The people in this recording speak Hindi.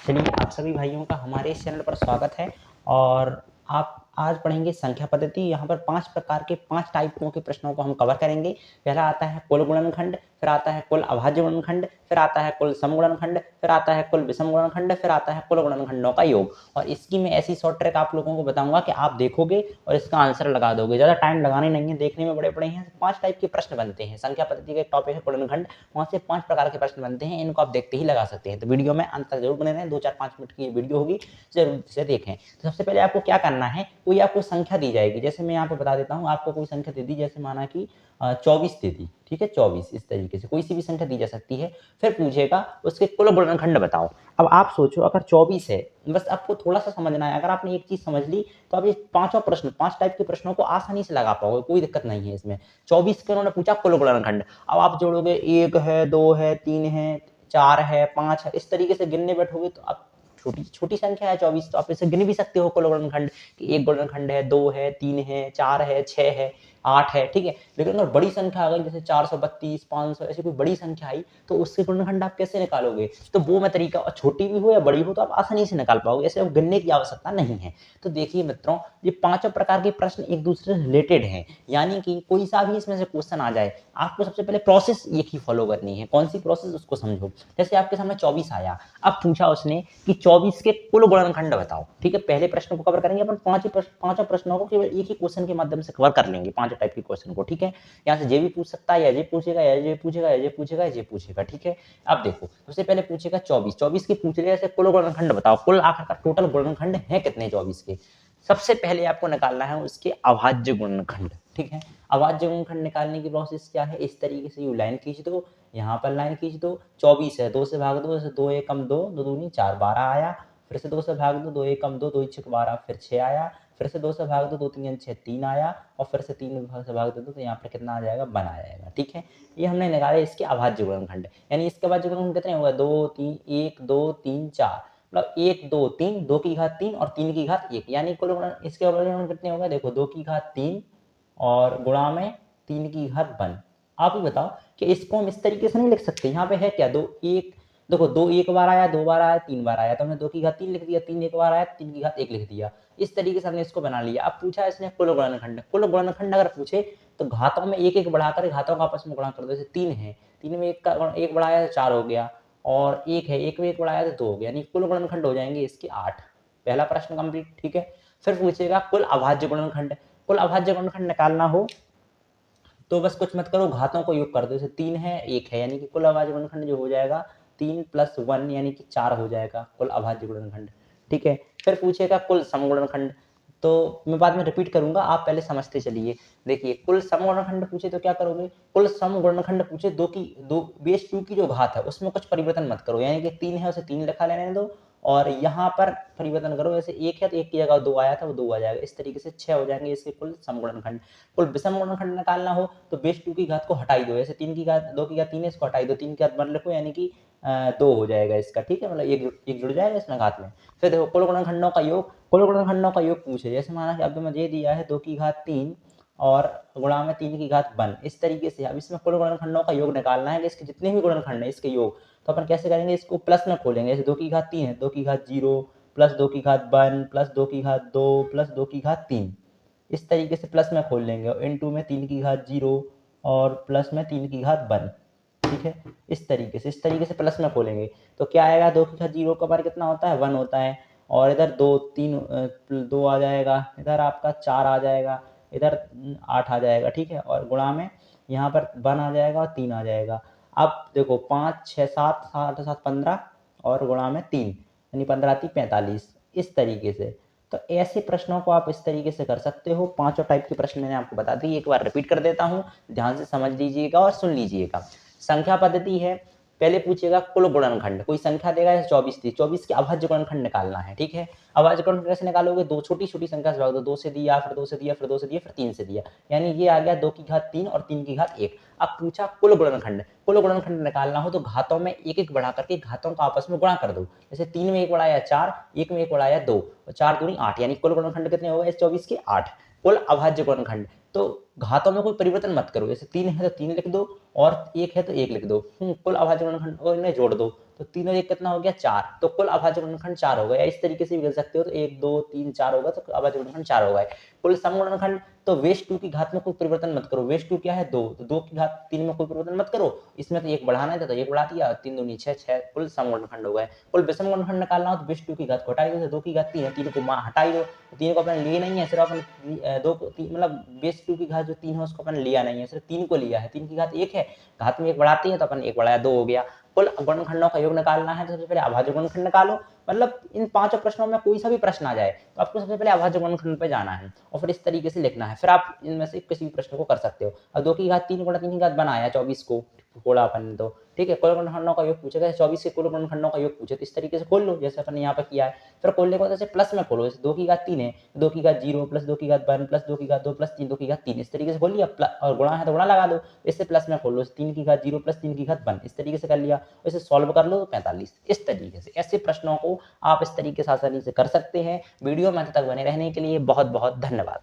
चलिए आप सभी भाइयों का हमारे इस चैनल पर स्वागत है और आप आज पढ़ेंगे संख्या पद्धति। यहाँ पर 5 प्रकार के 5 टाइपों के प्रश्नों को हम कवर करेंगे। पहला आता है कुल गुणनखंड, फिर आता है कुल अभाज्य गुणनखंड, फिर आता है कुल सम गुणनखंड, फिर आता है कुल विषम गुणनखंड, फिर आता है कुल गुणनखंडों का योग। और इसकी मैं ऐसी शॉर्ट ट्रिक आप लोगों को बताऊंगा कि आप देखोगे और इसका आंसर लगा दोगे। ज़्यादा टाइम लगाने नहीं है, देखने में बड़े हैं। 5 टाइप के प्रश्न बनते हैं। संख्या पद्धति का एक टॉपिक है गुणनखंड, वहाँ से 5 प्रकार के प्रश्न बनते हैं। इनको आप देखते ही लगा सकते हैं। तो वीडियो में अंत तक जरूर बने रहें। 2-4-5 मिनट की वीडियो होगी, जरूर से देखें। तो सबसे पहले आपको क्या करना है, कोई आपको संख्या दी जाएगी। जैसे मैं यहाँ पे बता देता हूँ, आपको कोई संख्या दे दी, जैसे माना कि 24 दे दी, ठीक है, 24 इस तरीके से कोई सी भी संख्या दी जा सकती है। फिर पूछेगा उसके कुल गुणनखंड बताओ। अब आप सोचो, अगर 24 है, बस आपको थोड़ा सा समझना है। अगर आपने एक चीज समझ ली तो आप ये पांचों प्रश्न, 5 टाइप के प्रश्नों को आसानी से लगा पाओगे, कोई दिक्कत नहीं है इसमें। 24 के उन्होंने पूछा कुल गुणनखंड। अब आप जोड़ोगे, 1 है, 2 है, 3 है, 4 है, 5 है, इस तरीके से गिनने बैठोगे तो आप छोटी छोटी संख्या है 24, तो आप इसे गिन भी सकते हो कुल गुणनखंड कि 1 गुणनखंड है, 2 है, 3 है, 4 है, 6 है, 8 है, ठीक है। लेकिन अगर बड़ी संख्या आ गई, जैसे 432, 500, ऐसी कोई बड़ी संख्या आई, तो उसके गुणनखंड आप कैसे निकालोगे? तो वो मैं तरीका, और छोटी भी हो या बड़ी हो तो आप आसानी से निकाल पाओगे, ऐसे गिनने की आवश्यकता नहीं है। तो देखिए मित्रों, ये पांचों प्रकार के प्रश्न एक दूसरे से रिलेटेड हैं, यानी कि कोई सा भी इसमें से क्वेश्चन आ जाए, आपको सबसे पहले प्रोसेस एक ही फॉलो करनी है। कौन सी प्रोसेस, उसको समझो। जैसे आपके सामने 24 आया, अब पूछा उसने कि 24 के कुल गुणनखंड बताओ, ठीक है। पहले प्रश्न को कवर करेंगे अपन, पांचों प्रश्नों को केवल एक ही क्वेश्चन के माध्यम से कवर कर लेंगे, पांचों टाइप के क्वेश्चन को, ठीक है। यहाँ से ये भी पूछ सकता है, या ये पूछेगा, या ये पूछेगा, या ये पूछेगा, या ये पूछेगा, ठीक है। अब देखो, सबसे पहले पूछेगा 24 की पूछ लिया, कुल गुणनखंड बताओ, कुल आखिर टोटल गुणनखंड है कितने 24 के। सबसे पहले आपको निकालना है उसके अभाज्य गुणनखंड, ठीक है। अभाज्य गुणनखंड निकालने की प्रोसेस क्या है, इस तरीके से यू लाइन खींच दो, यहाँ पर लाइन खींच दो। 24 है, 2 से भाग दो, जैसे 2 एकम 2, 2 दूनी 4, 12 आया। फिर से 2 से भाग दो, 2 एकम 2, 2 छक 12, फिर 6 आया। फिर से 2 से भाग दो, 2 तीन 6, 3 आया। और फिर से 3 से भाग दो तो यहाँ पर कितना आ जाएगा, 1 आ जाएगा, ठीक है। ये हमने निकाले इसके अभाज्य गुणनखंड, यानी इसके अभाज्य गुणनखंड कितने होगा, 2 3, 1 2 3 4, मतलब 1 2 3, 2 की घात 3 और 3 की घात 1, यानी कुल इसके अभाज्य गुणनखंड कितने होगा, देखो 2 की घात 3 और गुणा में 3 की घात 1। आप ही बताओ कि इसको हम इस तरीके से नहीं लिख सकते। यहाँ पे है क्या, 2 1, देखो 2 एक बार आया, 2 बार आया, 3 बार आया, तो हमने 2 की घात 3 लिख दिया, 3 एक बार आया, 3 की घात 1 लिख दिया। इस तरीके से हमने इसको बना लिया। अब पूछा इसने कुल गुणनखंड। कुल गुणनखंड अगर पूछे तो घातों में एक एक बढ़ाकर घातों का आपस में गुणा कर दो। जैसे 3 है, 3 में एक का एक बढ़ाया तो 4 हो गया, और 1 है, 1 में एक बढ़ाया तो 2 हो गया, यानी कुल गुणनखंड हो जाएंगे इसके 8। पहला प्रश्न कंप्लीट, ठीक है। फिर पूछेगा कुल अभाज्य गुणनखंड। कुल अभाज्य गुणनखंड निकालना हो तो बस कुछ मत करो, घातों को योग कर दो। जैसे 3 है, 1 है, यानी कि कुल अभाज्य गुणनखंड जो हो जाएगा 3 + 1 यानी कि 4 हो जाएगा कुल अभाज्य गुणनखंड, ठीक है। फिर पूछेगा कुल सम गुणनखंड, तो मैं बाद में रिपीट करूंगा, आप पहले समझते चलिए। देखिए, कुल सम गुणनखंड पूछे तो क्या करोगे, कुल सम गुणनखंड पूछे, दो बेस 2 की जो घात है उसमें कुछ परिवर्तन मत करो, यानी कि 3 है उसे 3 लिखा लेने दो, और यहाँ पर परिवर्तन करो। जैसे 1 है तो 1 की जगह 2 आया था, वो 2 आ जाएगा। इस तरीके से 6 हो जाएंगे इसके कुल सम गुणनखंड। कुल विषम गुणनखंड निकालना हो तो बेस 2 की घात को हटाई दो। जैसे 3 की घात 2 की घात 3 है, इसको हटाई दो, 3 की घात 1 लिखो, यानी कि 2 हो जाएगा इसका, ठीक है। मतलब एक जुड़ जाएगा इसमें घात में। फिर देखो कुल गुणनखंडों का योग, कुल गुणनखंडों का योग पूछे, जैसे माना कि अब मैं ये दिया है 2 की घात 3 और गुणा में 3 की घात 1, इस तरीके से अब इसमें कुल गुणनखंडों का योग निकालना है कि इसके जितने भी गुणनखंड है इसके योग। तो अपन कैसे करेंगे, इसको प्लस में खोलेंगे। जैसे 2 की घात 3 है, 2 की घात 0 प्लस 2 की घात 1 प्लस 2 की घात 2 प्लस 2 की घात 3, इस तरीके से प्लस में खोल लेंगे। और इनटू में 3 की घात 0 और प्लस में 3 की घात 1, ठीक है। इस तरीके से प्लस में खोलेंगे तो क्या आएगा, 2 की घात 0 का बार कितना होता है, 1 होता है। और इधर 2 3 2 आ जाएगा, इधर आपका 4 आ जाएगा, इधर 8 आ जाएगा, ठीक है। और गुणा में यहाँ पर 1 आ जाएगा और 3 आ जाएगा। अब देखो 5 6 7 7 7 15 और गुणा में 3, यानी 15 3 45, इस तरीके से। तो ऐसे प्रश्नों को आप इस तरीके से कर सकते हो। पांचों टाइप के प्रश्न मैंने आपको बता दिए, एक बार रिपीट कर देता हूं, ध्यान से समझ लीजिएगा और सुन लीजिएगा। संख्या पद्धति है, पहले पूछेगा कुल गुणनखंड, कोई संख्या देगा, जैसे 24 थी, 24 के अभाज्य गुणनखंड निकालना है, ठीक है। अभाज्य गुणनखंड कैसे निकालोगे, दो छोटी छोटी संख्या से भाग दो, 2 से दिया, फिर 2 से दिया, फिर 2 से दिया, फिर 3 से दिया, यानी ये आ गया 2 की घात 3 और 3 की घात 1। अब पूछा कुल गुणनखंड, कुल गुणनखंड निकालना हो तो घातों में एक एक बढ़ा करके घातों का आपस में गुणा कर दो। जैसे 3 में 1 बढ़ाया 4, 1 में 1 बढ़ाया 2, और 4 दूनी 8, यानी कुल गुणनखंड कितने हो गए 24 के 8। कुल अभाज्य गुणनखंड, तो घातों में कोई परिवर्तन मत करो। जैसे 3 है तो 3 लिख दो और 1 है तो 1 लिख दो। कुल अभाज्य गुणनखंड और इन्हें जोड़ दो, तो 3 और 1 कितना हो गया 4, तो कुल अभाज्य गुणनखंड 4 हो गया। इस तरीके से भी कर सकते हो, तो 1 2 3 4 होगा तो अभाज्य गुणनखंड 4 हो गए। कुल समगुणनखंड, तो बेस 2 की घात में कोई परिवर्तन मत करो। बेस 2 क्या है 2, तो 2 की घात 3 में कोई परिवर्तन मत करो। इसमें तो 1 बढ़ाना था तो 1 बढ़ा दिया, 3 दूनी 6, 6 कुल समगुणनखंड हो गए। कुल विषम गुणनखंड निकालना हो तो बेस 2 की घात को हटा दो, 2 की घात 3 है, 3 को हटाई दो, 3 को अपन लिए नहीं है, सिर्फ अपन 2 को मतलब बेस 2 की घात जो 3 है उसको अपन लिया नहीं है, सिर्फ 3 को लिया है। 3 की घात 1 है, घात में 1 बढ़ाते हैं तो अपन 1 बढ़ाया 2 हो गया। कुल गुणनखंडों का योग निकालना है तो सबसे पहले अभाज्य गुणनखंड निकालो। मतलब इन पांचों प्रश्नों में कोई सा भी प्रश्न आ जाए तो आपको सबसे पहले अभाज्य गुणनखंड पे जाना है और फिर इस तरीके से लिखना है। फिर आप इनमें से किसी भी प्रश्न को कर सकते हो। अब 2 की घात 3 गुणा 3 की घात बनाया 24 को खोला अपन, तो ठीक है, कुल गुणनखंडों का योग पूछेगा, 24 के कुल गुणनखंडों का योग पूछे तो इस तरीके से खोल लो जैसे अपन यहाँ पे किया है। फिर खोलने के बाद ऐसे प्लस में खोलो, जैसे 2 की घात 3 है, 2 की घात 0 प्लस 2 की घात 1 प्लस 2 की घात 2 प्लस 3 2 की घात 3, इस तरीके से खोल लिया। और गुणा है तो गुणा लगा दो, इससे प्लस में खोलो, 3 की घात 0 प्लस 3 की घात 1, इस तरीके से कर लिया। इसे सॉल्व कर लो तो 45। इस तरीके से ऐसे प्रश्नों को आप इस तरीके से आसानी से कर सकते हैं। वीडियो में अंत तक बने रहने के लिए बहुत बहुत धन्यवाद।